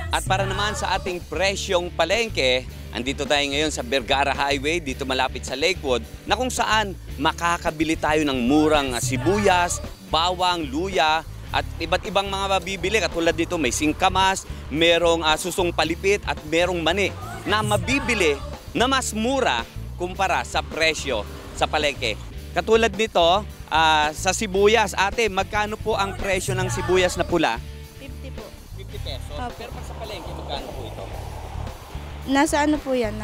At para naman sa ating presyong palengke, andito tayo ngayon sa Vergara Highway, dito malapit sa Lakewood, na kung saan makakabili tayo ng murang sibuyas, bawang, luya, at iba't ibang mga mabibili. Katulad dito may singkamas, merong susong palipit at merong mani na mabibili na mas mura kumpara sa presyo sa palengke. Katulad nito, sa sibuyas, ate, magkano po ang presyo ng sibuyas na pula? 50 po. 50 pesos. Opo. Pero pag sa palengke, magkano po ito? Nasa ano po yan?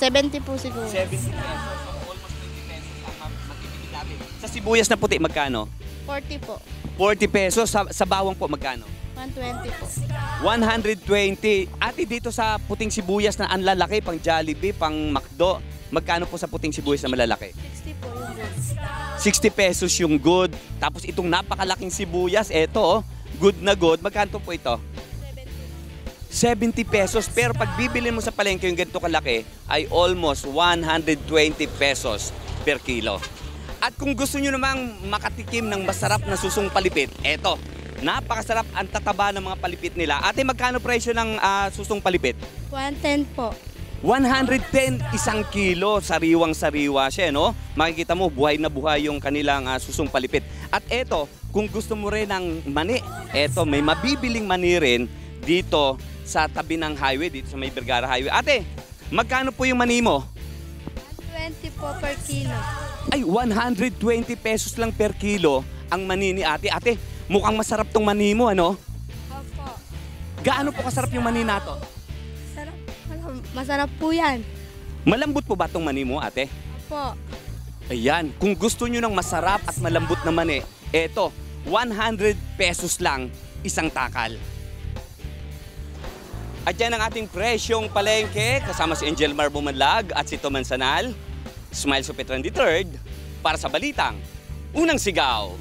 70 po siguro. 70 pesos. So almost 20 pesos ang matibili natin. Sa sibuyas na puti, magkano? 40 po. 40 pesos. Sa bawang po, magkano? 120 po. 120. Ate, dito sa puting sibuyas na ang lalaki, pang Jollibee, pang McDo, magkano po sa puting sibuyas na malalaki? 60 po yung good. 60 pesos yung good. Tapos itong napakalaking sibuyas, eto, good na good. Magkano po ito? 70 pesos. Pero pag bibili mo sa palengke yung ganito kalaki, ay almost 120 pesos per kilo. At kung gusto nyo namang makatikim ng masarap na susong palipit, eto, napakasarap ang tataba ng mga palipit nila. Ate, magkano presyo ng susong palipit? 110 po. 110 isang kilo, sariwang-sariwa siya, no? Makikita mo, buhay na buhay yung kanilang susong palipit. At eto, kung gusto mo rin ng mani, eto, may mabibiling mani rin dito sa tabi ng highway, dito sa may Vergara Highway. Ate, magkano po yung mani mo? 120 po per kilo. Ay, 120 pesos lang per kilo ang mani ni ate. Ate, mukhang masarap tong mani mo, ano? Opo. Gaano po kasarap yung mani nato? Sarap. Masarap po yan. Malambot po ba tong mani mo, ate? Opo. Ayan, kung gusto nyo ng masarap at malambot na mani, eto, 100 pesos lang isang takal. At yan ang ating presyong palengke, kasama si Angel Mar Bumanlag at si Toman Sanal. Smile Supetran III para sa Balitang Unang Sigaw.